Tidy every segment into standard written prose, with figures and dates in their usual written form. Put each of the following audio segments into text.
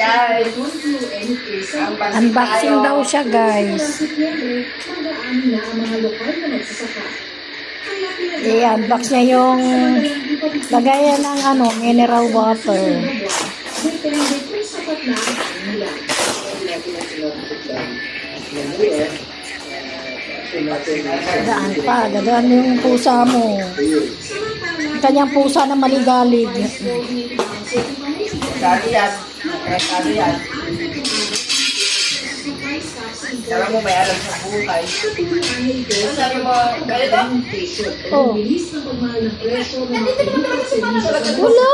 guys. Unboxing daw siya, guys. I-unbox niya yung lagayan ng mineral water. Dadaan yung pusa mo. Kanyang pusa na maligalig. Dati yan. Dati yan. Sabi mo may alam sa buhay. Sabi mo, ganito? Oh. Nandito naman talaga sa mga talaga. Wala.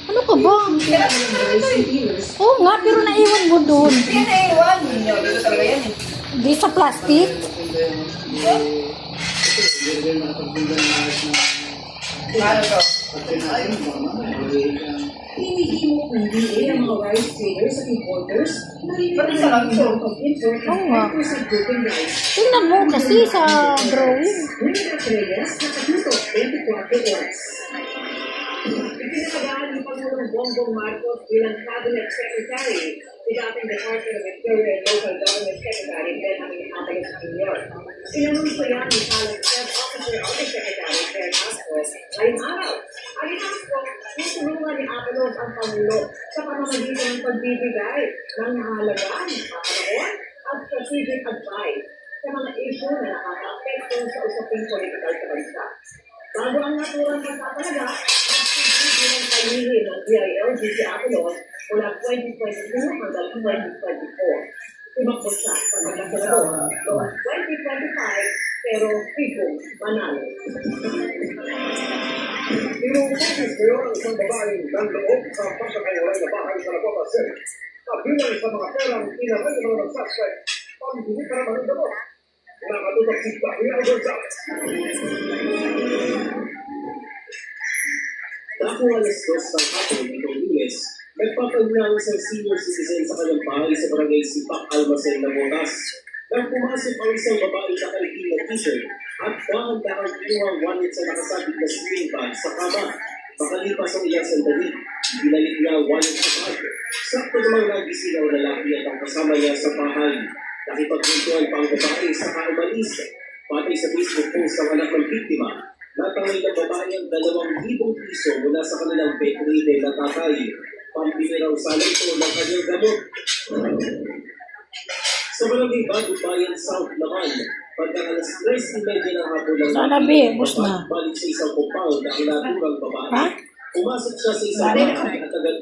Ano ka ba? Oo nga, pero naiwan mo doon. Hindi yan naiwan. Dito talaga yan eh. Di sa plastic? Ano to? Hinihimok ng DA ang mga rice traders at importers na rin Ba't isa lang ito? import ng Oo nga. 5% duty rice. Tingnan mo kasi sa drawing. Rita Reyes, nakatuto 24 oras. Ipinalagaan ni Pangulong Bongbong Marcos bilang Cabinet Secretary si dating Department of Interior and Local Government Secretary Benjamin Atalos Jr. Inanunsyo yan ni Talent Head Officer of the Secretary, Claire Castro, ngayong araw. Alinasco, tinulungan ni Atalos ang Pangulo sa pamamagitan ng pagbibigay ng nahalagaan, kapanahon at strategic advice sa mga issue na nakaka-apekto sa usaping political sa bansa. Bago ang naturang pagpapalaga, nagsisisi ng palihin ng DILG si Avalos mula 2022 hanggang 2024. Tumakbo siya sa pagkasunod noong 2025 pero pigong manalo. Inuutos ngayon ang isang babaeng nanloob sa pasakayaran na bahay sa Laguna City. Kabilang sa mga perang inaray ng mga suspect, pambili para ng gamot. Nakatutok si Gabriel Gonzalez. Dako alas 2 ng hapon nitong Lunes, nagpapahinga ang isang senior citizen sa kanyang bahay sa barangay Sipak, Almacen ng Botas. Nang pumasok ang isang babae na nakaitim na t-shirt at dahan-dahan kinuha ang wallet sa nakasabit na sling bag sa kama. Makalipas ang ilang sandali, binalik niya ang wallet sa bag. Sakto namang nagising ang lalaki at ang kasama niya sa bahay. Nakipagpuntuan pa ang babae sa kaumalis. Patay sa Facebook post ng anak ng biktima, natangay ng babae ang 2,000 piso mula sa kanilang bedridden na tatay. Pambili raw sana ito ng kanyang gamot. Sa barangay Bagong Bayan South naman, pagka alas 3:30 ng hapon ng Sana, be, bus na. balik sa isang compound na kinaturang babae. Ha? Pumasok siya sa isang bahay at agad